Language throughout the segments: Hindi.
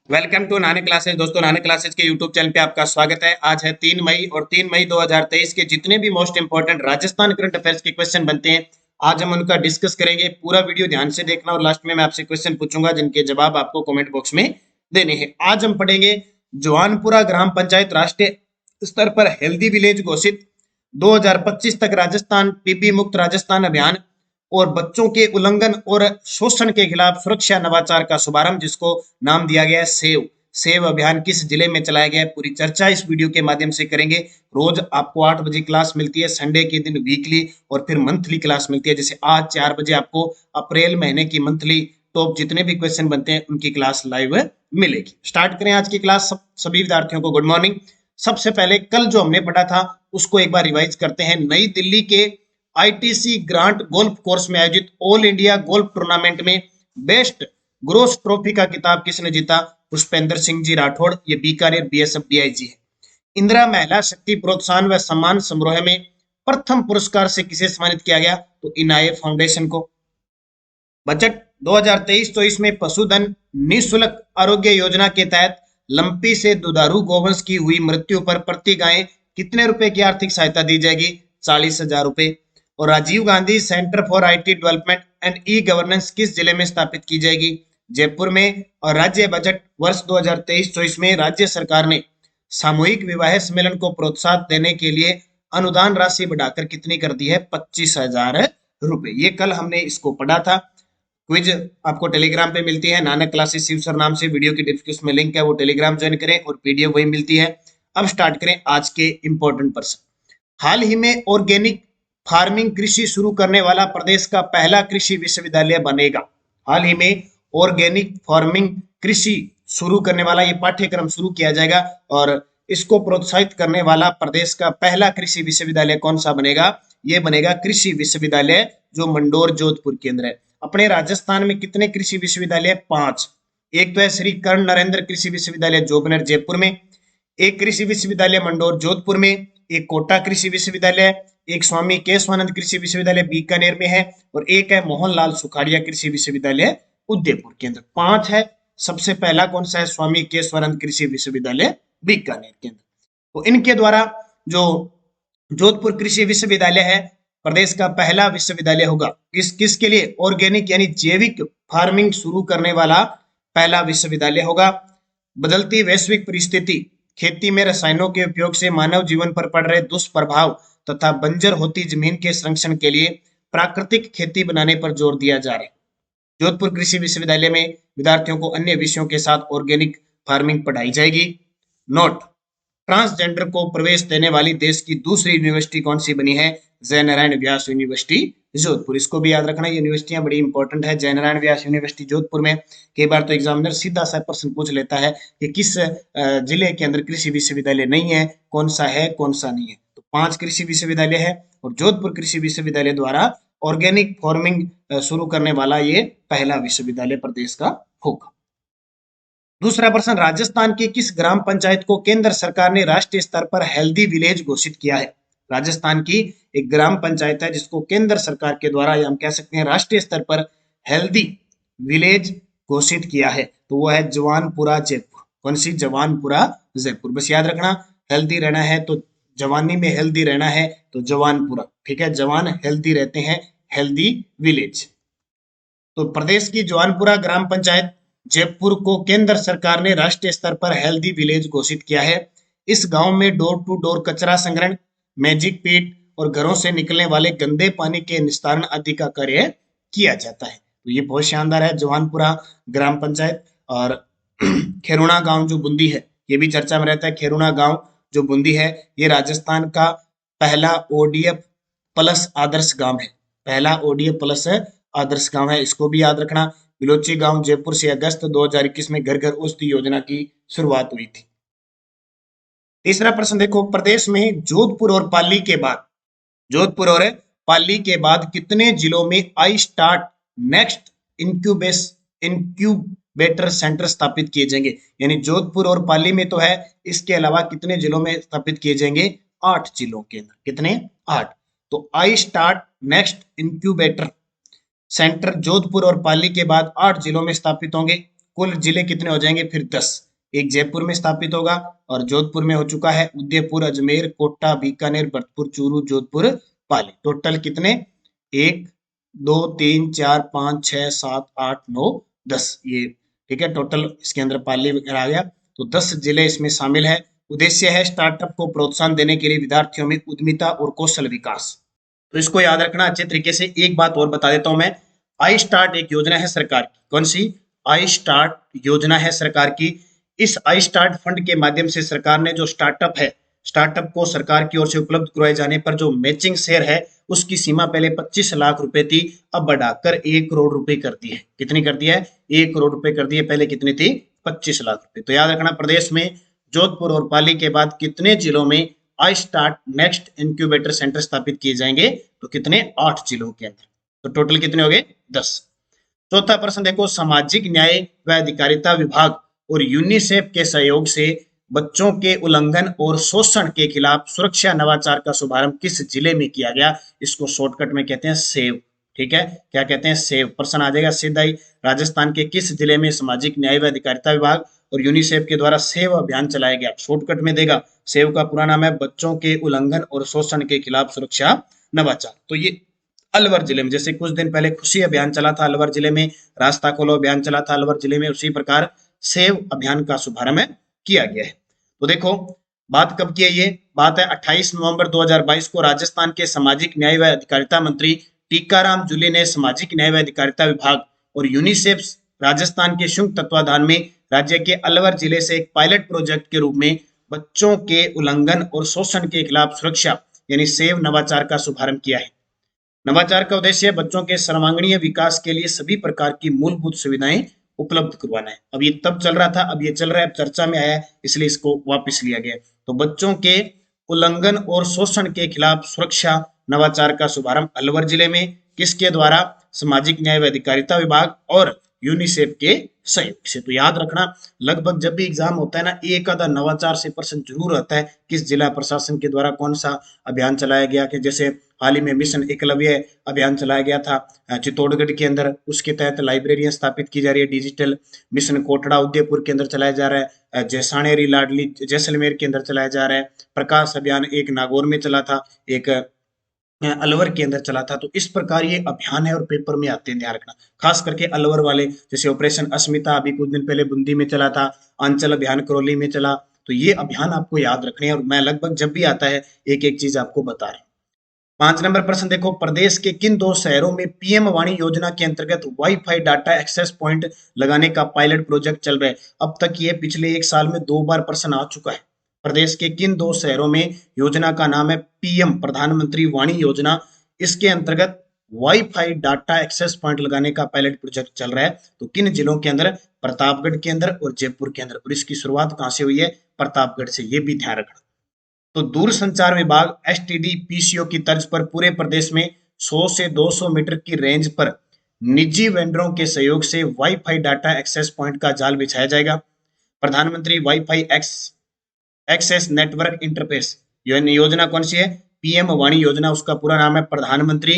वेलकम टू नाने क्लासेस। दोस्तों, नाने क्लासेस के यूट्यूब चैनल पे आपका स्वागत है। आज है 3 मई और 3 मई 2023 के जितने भी most important Rajasthan current affairs के क्वेश्चन बनते हैं, आज हम उनका डिस्कस करेंगे। पूरा वीडियो ध्यान से देखना और लास्ट में मैं आपसे क्वेश्चन पूछूंगा जिनके जवाब आपको कमेंट बॉक्स में देने हैं। आज हम पढ़ेंगे जवानपुरा ग्राम पंचायत राष्ट्रीय स्तर पर हेल्दी विलेज घोषित, 2025 तक राजस्थान पीबी मुक्त राजस्थान अभियान और बच्चों के उल्लंघन और शोषण के खिलाफ सुरक्षा नवाचार का शुभारंभ, जिसको नाम दिया गया है सेव। सेव अभियान किस जिले में चलाया गया है, पूरी चर्चा इस वीडियो के माध्यम से करेंगे। रोज आपको 8 बजे क्लास मिलती है, संडे के दिन वीकली और फिर मंथली क्लास मिलती है। जैसे आज 4 बजे आपको अप्रैल महीने की मंथली टॉप जितने भी क्वेश्चन बनते हैं उनकी क्लास लाइव मिलेगी। स्टार्ट करें आज की क्लास। सभी विद्यार्थियों को गुड मॉर्निंग। सबसे पहले कल जो हमने पढ़ा था उसको एक बार रिवाइज करते हैं। नई दिल्ली के आईटीसी ग्रांट गोल्फ कोर्स में आयोजित ऑल इंडिया गोल्फ टूर्नामेंट में बेस्ट ग्रोस ट्रॉफी का खिताब किसने जीता? पुष्पेंद्र सिंह जी राठौड़। ये बीकानेर बीएसएफ डीआईजी है। इंदिरा महिला शक्ति प्रोत्साहन व सम्मान समारोह में प्रथम पुरस्कार से किसे सम्मानित किया गया? तो इनाये फाउंडेशन को। बजट 2023-24 में पशुधन निःशुल्क आरोग्य योजना के तहत लंपी से दुधारू गोवंश की हुई मृत्यु पर प्रति गाय कितने रुपए की आर्थिक सहायता दी जाएगी? 40,000 रुपए। और Rajiv Gandhi Centre for IT Development and e Governance किस जिले में स्थापित की जाएगी? जयपुर में। और राज्य बजट वर्ष 2023-24 में राज्य सरकार ने सामूहिक विवाह सम्मेलन को प्रोत्साहन देने के लिए अनुदान राशि बढ़ाकर कितनी कर दी है? 25,000 रुपए। ये कल हमने इसको पढ़ा था। क्विज आपको टेलीग्राम पे मिलती है, नानक क्लासेस शिव सर नाम से। वीडियो की डिस्क्रिप्शन में लिंक है, वो टेलीग्राम ज्वाइन करें और पीडीएफ वही मिलती है। अब स्टार्ट करें आज के इंपॉर्टेंट प्रश्न। हाल ही में ऑर्गेनिक फार्मिंग कृषि शुरू करने वाला प्रदेश का पहला कृषि विश्वविद्यालय बनेगा। हाल ही में ऑर्गेनिक फार्मिंग कृषि शुरू करने वाला ये पाठ्यक्रम शुरू किया जाएगा और इसको प्रोत्साहित करने वाला प्रदेश का पहला कृषि विश्वविद्यालय कौन सा बनेगा? ये बनेगा कृषि विश्वविद्यालय जो मंडोर जोधपुर के अंदर है। अपने राजस्थान में कितने कृषि विश्वविद्यालय? 5। एक तो है श्री कर्ण नरेंद्र कृषि विश्वविद्यालय जोबनेर जयपुर में, एक कृषि विश्वविद्यालय मंडोर जोधपुर में, एक कोटा कृषि विश्वविद्यालय, एक स्वामी केशवानंद कृषि विश्वविद्यालय बीकानेर में है और एक है मोहनलाल सुखाड़िया कृषि विश्वविद्यालय उदयपुर के अंदर। 5 है। सबसे पहला कौन सा है? स्वामी केशवानंद कृषि विश्वविद्यालय बीकानेर के अंदर। तो इनके द्वारा जो जोधपुर कृषि विश्वविद्यालय है प्रदेश का पहला विश्वविद्यालय होगा। किसके लिए? ऑर्गेनिक यानी जैविक फार्मिंग शुरू करने वाला पहला विश्वविद्यालय होगा। बदलती वैश्विक परिस्थिति, खेती में रसायनों के उपयोग से मानव जीवन पर पड़ रहे दुष्प्रभाव तथा बंजर होती जमीन के संरक्षण के लिए प्राकृतिक खेती बनाने पर जोर दिया जा रहा है। जोधपुर कृषि विश्वविद्यालय में विद्यार्थियों को अन्य विषयों के साथ ऑर्गेनिक फार्मिंग पढ़ाई जाएगी। नोट: ट्रांसजेंडर को प्रवेश देने वाली देश की दूसरी यूनिवर्सिटी कौन सी बनी है? जयनारायण व्यास यूनिवर्सिटी जोधपुर। इसको भी याद रखना, यूनिवर्सिटियां बड़ी इंपॉर्टेंट है। जयनारायण व्यास यूनिवर्सिटी जोधपुर में कई बार तो एग्जामिनर सीधा सा प्रश्न पूछ लेता है कि किस जिले के अंदर कृषि विश्वविद्यालय नहीं है, कौन सा है कौन सा नहीं है। तो 5 कृषि विश्वविद्यालय है और जोधपुर कृषि विश्वविद्यालय द्वारा ऑर्गेनिक फार्मिंग शुरू करने वाला ये पहला विश्वविद्यालय प्रदेश का होगा। दूसरा प्रश्न, राजस्थान की किस ग्राम पंचायत को केंद्र सरकार ने राष्ट्रीय स्तर पर हेल्दी विलेज घोषित किया है? राजस्थान की एक ग्राम पंचायत है जिसको केंद्र सरकार के द्वारा, या हम कह सकते हैं राष्ट्रीय स्तर पर हेल्दी विलेज घोषित किया है, तो वो है जवानपुरा जयपुर। कौन सी? जवानपुरा जयपुर। बस याद रखना, हेल्दी रहना है तो जवानी में हेल्दी रहना है तो जवानपुरा, ठीक है। जवान हेल्दी रहते हैं, हेल्दी विलेज। तो प्रदेश की जवानपुरा ग्राम पंचायत जयपुर को केंद्र सरकार ने राष्ट्रीय स्तर पर हेल्दी विलेज घोषित किया है। इस गांव में डोर टू डोर कचरा संग्रहण, मैजिक पिट और घरों से निकलने वाले गंदे पानी के निस्तारण आदि का कार्य किया जाता है। तो ये बहुत शानदार है जवानपुरा ग्राम पंचायत। और खेरुणा गांव जो बूंदी है, ये भी चर्चा में रहता है। खेरुणा गांव जो बूंदी है, ये राजस्थान का पहला ओडीएफ प्लस आदर्श गांव है। पहला ओडीएफ प्लस आदर्श गांव है, इसको भी याद रखना। बिलोची गांव जयपुर से अगस्त 2021 में घर घर औषधि योजना की शुरुआत हुई थी। तीसरा प्रश्न देखो, प्रदेश में जोधपुर और पाली के बाद, जोधपुर और पाली के बाद कितने जिलों में I start next incubator centre स्थापित किए जाएंगे? यानी जोधपुर और पाली में तो है, इसके अलावा कितने जिलों में स्थापित किए जाएंगे? 8 जिलों के अंदर। कितने? 8। तो I start next incubator centre Jodhpur और पाली के बाद 8 जिलों में स्थापित होंगे। कुल जिले कितने हो जाएंगे फिर 10। एक जयपुर में स्थापित होगा और जोधपुर में हो चुका है उदयपुर, अजमेर, कोटा, बीकानेर, भरतपुर, चूरू, जोधपुर, पाली। टोटल कितने? 1 2 3 4 5 6 7 8 9 10 ये, ठीक है। टोटल इसके अंदर पाली वगैरह आ गया, तो 10 जिले इसमें शामिल है। उद्देश्य है स्टार्टअप को प्रोत्साहन देने के लिए विद्यार्थियों में उद्यमिता और कौशल विकास। तो इसको याद रखना अच्छे तरीके से। एक बात और बता देता हूं मैं, आई स्टार्ट एक योजना है सरकार की। कौन सी? आई स्टार्ट योजना है सरकार की। इस आई स्टार्ट फंड के माध्यम से सरकार ने जो स्टार्टअप है, स्टार्टअप को सरकार की ओर से उपलब्ध करवाए जाने पर जो मैचिंग शेयर है उसकी सीमा पहले 25 लाख रुपए थी, अब बढ़ाकर 1 करोड़ रुपए कर दी है। कितनी कर दी है? 1 करोड़ रुपए कर दी है, पहले कितनी थी? 25 लाख रुपए। तो याद रखना, प्रदेश में जोधपुर और पाली के बाद कितने जिलों में I start next incubator centre स्थापित किए जाएंगे? तो कितने? 8 जिलों के अंदर। तो टोटल कितने हो गए? 10। चौथा प्रश्न देखो, सामाजिक न्याय व अधिकारिता विभाग और यूनिसेफ के सहयोग से बच्चों के उल्लंघन और शोषण के खिलाफ सुरक्षा नवाचार का शुभारंभ किस जिले में किया गया? इसको शॉर्टकट में कहते हैं सेव। ठीक है, क्या कहते हैं? सेव। प्रश्न आ जाएगा सीधा ही, राजस्थान के किस जिले में सामाजिक न्याय व अधिकारिता विभाग और यूनिसेफ के द्वारा सेव अभियान चलाया गया? शॉर्टकट में देगा, सेव का पूरा नाम है बच्चों के उल्लंघन और शोषण के खिलाफ सुरक्षा नवाचार। तो ये अलवर जिले में, जैसे कुछ दिन पहले खुशी अभियान चला था अलवर जिले में, रास्ता खोलो अभियान चला था अलवर जिले में, उसी प्रकार सेव अभियान का शुभारंभ किया गया है। तो देखो बात कब की है? ये बात है 28 नवंबर 2022 को राजस्थान के सामाजिक न्याय व अधिकारिता मंत्री टीकाराम जूली ने सामाजिक न्याय व अधिकारिता विभाग और यूनिसेफ राजस्थान के संयुक्त तत्वाधान में राज्य के अलवर जिले से एक पायलट प्रोजेक्ट के रूप में बच्चों के उल्लंघन और शोषण के खिलाफ सुरक्षा यानी सेव नवाचार का शुभारंभ किया है। नवाचार का उद्देश्य बच्चों के सर्वांगीण विकास के लिए सभी प्रकार की मूलभूत सुविधाएं उपलब्ध करवाना है। अब ये तब चल रहा था, अब ये चल रहा है, अब चर्चा में आया है, इसलिए इसको वापस लिया गया। तो बच्चों के उल्लंघन और शोषण के खिलाफ सुरक्षा नवाचार का शुभारंभ अलवर जिले में किसके द्वारा? सामाजिक न्याय व अधिकारिता विभाग और यूनिसेफ के सहयोग से। तो याद रखना, लगभग जब भी एग्जाम होता है ना, एक आधा नवाचार से प्रश्न जरूर आता है, किस जिला प्रशासन के द्वारा कौन सा अभियान चलाया गया। कि जैसे हाल ही में मिशन एकलव्य अभियान चलाया गया था चित्तौड़गढ़ के अंदर, उसके तहत लाइब्रेरियां स्थापित की जा रही है डिजिटल। मिशन कोटड़ा उदयपुर के अंदर चलाया जा रहा है, जैसाणेरी लाडली जैसलमेर के अंदर चलाया जा रहा है। प्रकाश अभियान एक नागौर में चला था, एक अलवर के अंदर चला था। तो इस प्रकार ये अभियान है और पेपर में आते हैं, ध्यान रखना, खास करके अलवर वाले। जैसे ऑपरेशन अस्मिता अभी कुछ दिन पहले बूंदी में चला था, अंचल अभियान करौली में चला। तो ये अभियान आपको याद रखने हैं और मैं लगभग जब भी आता है एक एक चीज आपको बता रहा हूं। 5 नंबर प्रश्न देखो, प्रदेश के किन 2 शहरों में पीएम वाणी योजना के अंतर्गत वाईफाई डाटा एक्सेस पॉइंट लगाने का पायलट प्रोजेक्ट चल रहा है? अब तक ये पिछले 1 साल में 2 बार प्रश्न आ चुका है। प्रदेश के किन 2 शहरों में, योजना का नाम है पीएम प्रधानमंत्री वाणी योजना, इसके अंतर्गत वाईफाई डाटा एक्सेस पॉइंट लगाने का पायलट प्रोजेक्ट चल रहा है। तो किन जिलों के अंदर? प्रतापगढ़ के अंदर और जयपुर के अंदर। और इसकी शुरुआत कहां से हुई है? प्रतापगढ़ से, ये भी ध्यान रखना। तो दूरसंचार विभाग एसटीडी पीसीओ की तर्ज पर पूरे प्रदेश में 100 से 200 मीटर की रेंज पर निजी वेंडरों के सहयोग से वाईफाई डाटा एक्सेस पॉइंट का जाल बिछाया जाएगा। प्रधानमंत्री वाईफाई एक्सेस नेटवर्क इंटरफेस योजना कौन सी है? पीएम वाणी योजना, उसका पूरा नाम है प्रधानमंत्री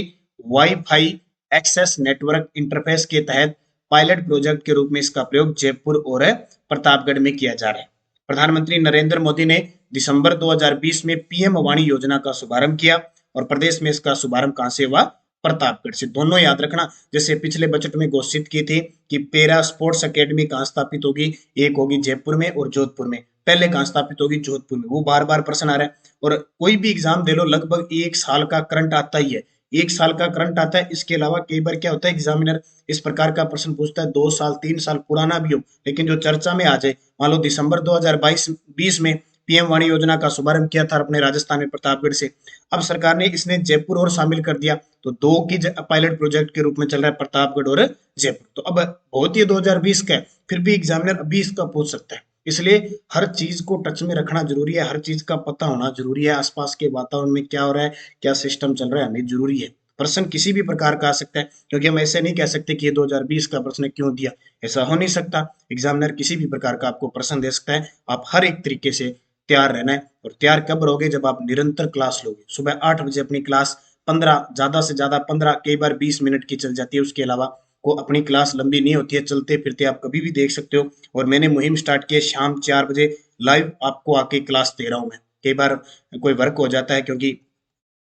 वाईफाई एक्सेस नेटवर्क इंटरफेस के तहत पायलट प्रोजेक्ट के रूप में इसका प्रयोग जयपुर और प्रतापगढ़ में किया जा रहा है। प्रधानमंत्री नरेंद्र मोदी ने दिसंबर 2020 में पीएम वाणी योजना का शुभारंभ किया और प्रदेश में इसका शुभारंभ कहां से हुआ? प्रतापगढ़ से। दोनों याद रखना, जैसे पिछले बजट में घोषित की थी कि पैरा स्पोर्ट्स एकेडमी कहां स्थापित होगी? एक होगी जयपुर में और जोधपुर में। पहले कहां स्थापित होगी? जोधपुर में। वो बार बार प्रश्न आ रहा है और कोई भी एग्जाम दे लो लगभग 1 साल का करंट आता ही है, 1 साल का करंट आता है। इसके अलावा कई बार क्या होता है, एग्जामिनर इस प्रकार का प्रश्न पूछता है 2 साल 3 साल पुराना भी हो, लेकिन जो चर्चा में आ जाए। मान लो दिसंबर 2022 में पीएम वाणी योजना का शुभारंभ किया था अपने राजस्थान में प्रतापगढ़ से, अब सरकार ने इसने जयपुर और शामिल कर दिया, तो 2 की पायलट प्रोजेक्ट के रूप में चल रहा है प्रतापगढ़ और जयपुर। तो अब बहुत ही 2020 का है, फिर भी एग्जामिनर अभी इसका पूछ सकता है। इसलिए हर चीज को टच में रखना जरूरी है, हर चीज का पता होना जरूरी है, आसपास के वातावरण में क्या हो रहा है, क्या सिस्टम चल रहा है, हमें जरूरी है। प्रश्न किसी भी प्रकार का आ सकता है, क्योंकि हम ऐसे नहीं कह सकते कि ये 2020 का प्रश्न क्यों दिया, ऐसा हो नहीं सकता। एग्जामिनर किसी भी प्रकार का आपको प्रश्न दे सकता है, आप हर एक तरीके से तैयार रहना है। और तैयार कब रहोगे? जब आप निरंतर क्लास लोगे। सुबह 8 बजे अपनी क्लास 15 ज्यादा से ज्यादा 15 कई बार 20 मिनट की चल जाती है, उसके अलावा को अपनी क्लास लंबी नहीं होती है, चलते फिरते आप कभी भी देख सकते हो। और मैंने मुहिम स्टार्ट की है शाम 4 बजे लाइव आपको आके क्लास दे रहा हूँ मैं। कई बार कोई वर्क हो जाता है क्योंकि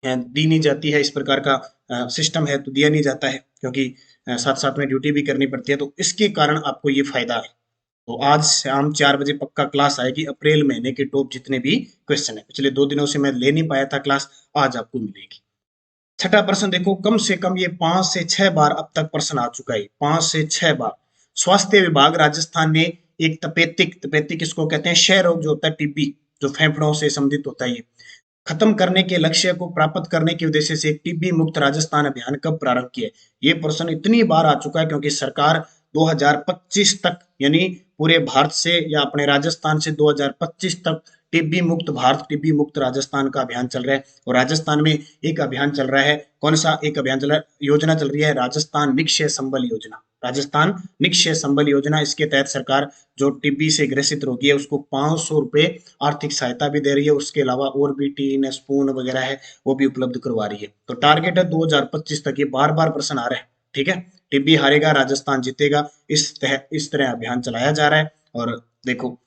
दी नहीं जाती है, इस प्रकार का सिस्टम है तो दिया नहीं जाता है, क्योंकि साथ साथ में ड्यूटी भी करनी पड़ती है, तो इसके कारण आपको ये फायदा है। तो आज शाम 4 बजे पक्का क्लास आएगी, अप्रैल महीने के टॉप जितने भी क्वेश्चन है, पिछले 2 दिनों से मैं ले नहीं पाया था क्लास, आज आपको मिलेगी। छठा प्रश्न देखो, कम से कम ये 5 से 6 बार अब तक प्रश्न आ चुका है, 5 से 6 बार। स्वास्थ्य विभाग राजस्थान ने एक तपेदिक, तपेदिक किसको कहते हैं, क्षय रोग जो होता है, टीबी, जो फेफड़ों से संबंधित होता है, ये खत्म करने के लक्ष्य को प्राप्त करने के उद्देश्य से एक टीबी मुक्त राजस्थान अभियान कब प्रारंभ किया? ये प्रश्न इतनी बार आ चुका है क्योंकि सरकार 2025 तक, यानी पूरे भारत से या अपने राजस्थान से 2025 तक टीबी मुक्त भारत, टीबी मुक्त राजस्थान का अभियान चल रहा है। और राजस्थान में एक अभियान चल रहा है, कौन सा एक अभियान चल रहा है, योजना चल रही है, राजस्थान निक्षय संबल योजना, राजस्थान निक्षय संबल योजना। इसके तहत सरकार जो टीबी से ग्रसित रोगी है उसको 500 रुपए आर्थिक सहायता भी दे रही है, उसके अलावा और भी टीन स्पून वगैरह है वो भी उपलब्ध करवा रही है। तो टारगेट है 2025 तक, ये बार बार प्रश्न आ रहे हैं, ठीक है। टीबी हारेगा राजस्थान जीतेगा, इस तरह अभियान चलाया जा रहा है। और देखो,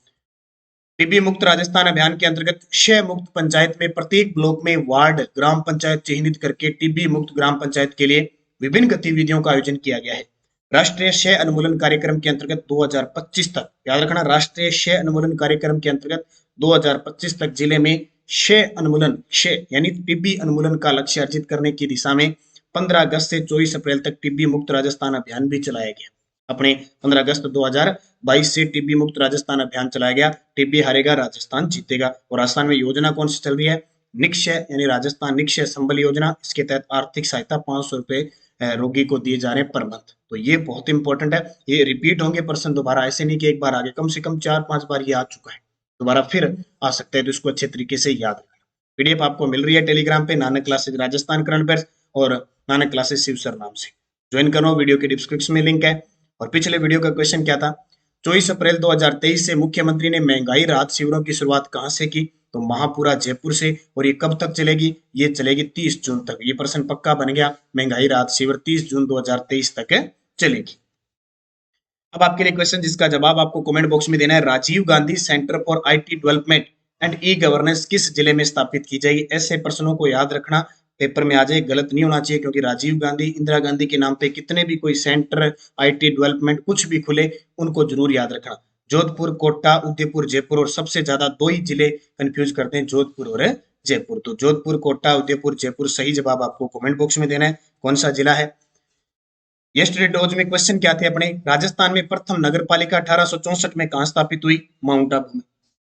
टीबी मुक्त राजस्थान अभियान के अंतर्गत क्षय मुक्त पंचायत में प्रत्येक ब्लॉक में वार्ड ग्राम पंचायत चिन्हित करके टीबी मुक्त ग्राम पंचायत के लिए विभिन्न गतिविधियों का आयोजन किया गया है। राष्ट्रीय क्षय उन्मूलन कार्यक्रम के अंतर्गत 2025 तक, याद रखना, राष्ट्रीय क्षय उन्मूलन कार्यक्रम के अंतर्गत 2025 तक जिले में क्षय उन्मूलन, क्षय यानी टीबी उन्मूलन का लक्ष्य अर्जित करने की दिशा में 15 अगस्त से 24 अप्रैल तक टीबी मुक्त राजस्थान अभियान भी चलाया गया। अपने 15 अगस्त 2022 से टीबी मुक्त राजस्थान अभियान चलाया गया। टीबी हारेगा राजस्थान जीतेगा। और राजस्थान में योजना कौन सी चल रही है, निक्षय यानी राजस्थान निक्षय संबल योजना। इसके तहत आर्थिक सहायता 500 रुपए रोगी को दिए जा रहे हैं पर मंथ। तो ये बहुत इंपॉर्टेंट है, ये रिपीट होंगे प्रश्न दोबारा, ऐसे नहीं कि एक बार आगे, कम से कम 4-5 बार ये आ चुका है, दोबारा फिर आ सकता है, तो इसको अच्छे तरीके से याद रखना। पीडीएफ आपको मिल रही है टेलीग्राम पे, Nanak classes Rajasthan current affairs और नानक क्लासेज शिव सर नाम से ज्वाइन करो, वीडियो के डिस्क्रिप्शन में लिंक है। और पिछले वीडियो का क्वेश्चन क्या था, 24 अप्रैल 2023 से मुख्यमंत्री ने महंगाई राहत शिविरों की शुरुआत कहां से की, तो महापुरा जयपुर से। और ये कब तक चलेगी, ये चलेगी 30 जून तक। ये प्रश्न पक्का बन गया, महंगाई राहत शिविर 30 जून 2023 तक चलेगी। अब आपके लिए क्वेश्चन जिसका जवाब आपको कमेंट बॉक्स में देना है, Rajiv Gandhi Centre for IT Development and e Governance किस जिले में स्थापित की जाएगी। ऐसे प्रश्नों को याद रखना, पेपर में आ जाए, गलत नहीं होना चाहिए, क्योंकि राजीव गांधी, इंदिरा गांधी के नाम पे कितने भी कोई सेंटर, आईटी डेवलपमेंट कुछ भी खुले, उनको जरूर याद रखना। जोधपुर, कोटा, उदयपुर, जयपुर, और सबसे ज्यादा 2 ही जिले कंफ्यूज करते हैं, जोधपुर और जयपुर। तो जोधपुर, कोटा, उदयपुर, जयपुर, सही जवाब आपको कमेंट बॉक्स में देना है, कौन सा जिला है। यस्टरडे डोज में क्वेश्चन क्या थे अपने, राजस्थान में प्रथम नगर पालिका 1864 में कहां स्थापित हुई, माउंट आबू में।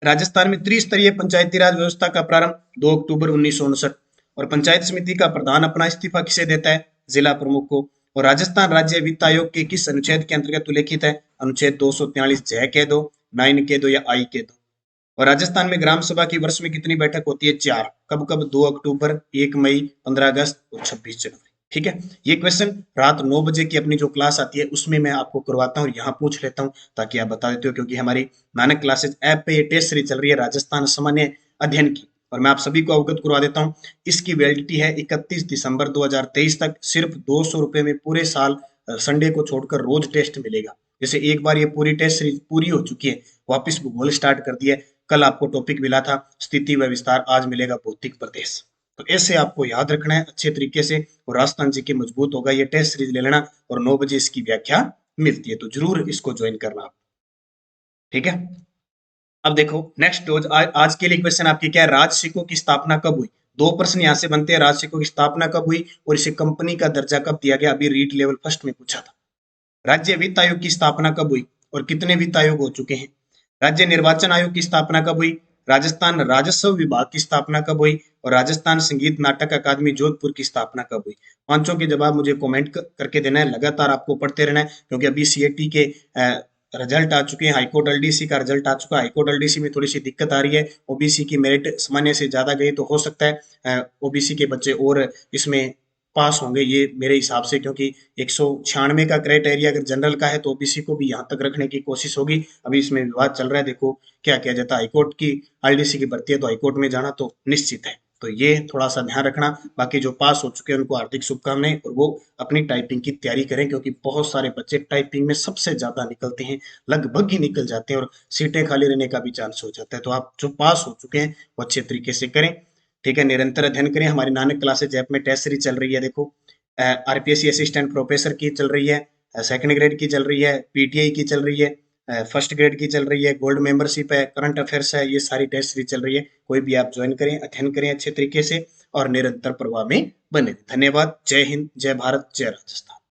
राजस्थान में त्रिस्तरीय पंचायती राज व्यवस्था का प्रारंभ 2 अक्टूबर 1959। और पंचायत समिति का प्रधान अपना इस्तीफा किसे देता है, जिला प्रमुख को। और राजस्थान राज्य वित्त आयोग के किस अनुच्छेद के अंतर्गत उल्लेखित है, अनुच्छेद 243 जय कह दो, 9 कह दो या आई कह दो। और राजस्थान में ग्राम सभा की वर्ष में कितनी बैठक होती है, 4। कब कब, 2 अक्टूबर, 1 मई, 15 अगस्त और 26 जनवरी। ठीक है, ये क्वेश्चन रात 9 बजे की अपनी जो क्लास आती है उसमें मैं आपको करवाता हूँ, यहाँ पूछ लेता हूँ ताकि आप बता देते हो, क्योंकि हमारी नानक क्लासेज ऐप पे ये टेस्ट सीरीज चल रही है राजस्थान सामान्य अध्ययन की। और मैं आप सभी को अवगत करवा देता हूँ, इसकी वैलिडिटी है 31 दिसंबर 2023 तक। सिर्फ 200 रुपए में पूरे साल संडे को छोड़कर रोज टेस्ट मिलेगा। जैसे एक बार ये पूरी टेस्ट सीरीज पूरी हो चुकी है, वापिस भूगोल स्टार्ट कर दिया है। कल आपको टॉपिक मिला था स्थिति व विस्तार, आज मिलेगा भौतिक प्रदेश। तो ऐसे आपको याद रखना है अच्छे तरीके से, और राजस्थान जी के मजबूत होगा, ये टेस्ट सीरीज ले लेना। और 9 बजे इसकी व्याख्या मिलती है, तो जरूर इसको ज्वाइन करना आप, ठीक है। अब देखो नेक्स्ट डोज, आज के लिए क्वेश्चन आपकी क्या है, राजसिको की स्थापना कब हुई। 2 प्रश्न यहाँ से बनते हैं, राजसिको की स्थापना कब हुई और इसे कंपनी का दर्जा कब दिया गया, अभी रीट लेवल फर्स्ट में पूछा था। राज्य वित्त आयोग की स्थापना कब हुई और कितने वित्त आयोग हो चुके हैं। राज्य निर्वाचन आयोग की स्थापना कब हुई, राजस्थान राजस्व विभाग की स्थापना कब हुई, और राजस्थान संगीत नाटक अकादमी जोधपुर की स्थापना कब हुई। पांचों के जवाब मुझे कमेंट करके देना है, लगातार आपको पढ़ते रहना है, क्योंकि अभी सीएटी के रिजल्ट आ चुके हैं, हाईकोर्ट एलडीसी का रिजल्ट आ चुका है। हाईकोर्ट एलडीसी में थोड़ी सी दिक्कत आ रही है, ओबीसी की मेरिट सामान्य से ज्यादा गई, तो हो सकता है ओबीसी के बच्चे और इसमें पास होंगे, ये मेरे हिसाब से, क्योंकि 196 का क्राइटेरिया अगर जनरल का है तो ओबीसी को भी यहाँ तक रखने की कोशिश होगी। अभी इसमें विवाद चल रहा है, देखो क्या किया जाता है। हाईकोर्ट की एलडीसी की भर्ती है तो हाईकोर्ट में जाना तो निश्चित है, तो ये थोड़ा सा ध्यान रखना। बाकी जो पास हो चुके हैं उनको हार्दिक शुभकामनाएं, और वो अपनी टाइपिंग की तैयारी करें, क्योंकि बहुत सारे बच्चे टाइपिंग में सबसे ज्यादा निकलते हैं, लगभग ही निकल जाते हैं, और सीटें खाली रहने का भी चांस हो जाता है। तो आप जो पास हो चुके हैं वो अच्छे तरीके से करें। ठीक है, निरंतर अध्ययन करें। हमारी नानक क्लासेज ऐप में टेस्ट सीरीज चल रही है, देखो आरपीएससी असिस्टेंट प्रोफेसर की चल रही है, सेकंड ग्रेड की चल रही है, पीटीआई की चल रही है, फर्स्ट ग्रेड की चल रही है, गोल्ड मेंबरशिप है, करंट अफेयर्स है, ये सारी टेस्ट सीरीज चल रही है। कोई भी आप ज्वाइन करें, अध्ययन करें अच्छे तरीके से, और निरंतर प्रवाह में बने। धन्यवाद। जय हिंद, जय भारत, जय राजस्थान।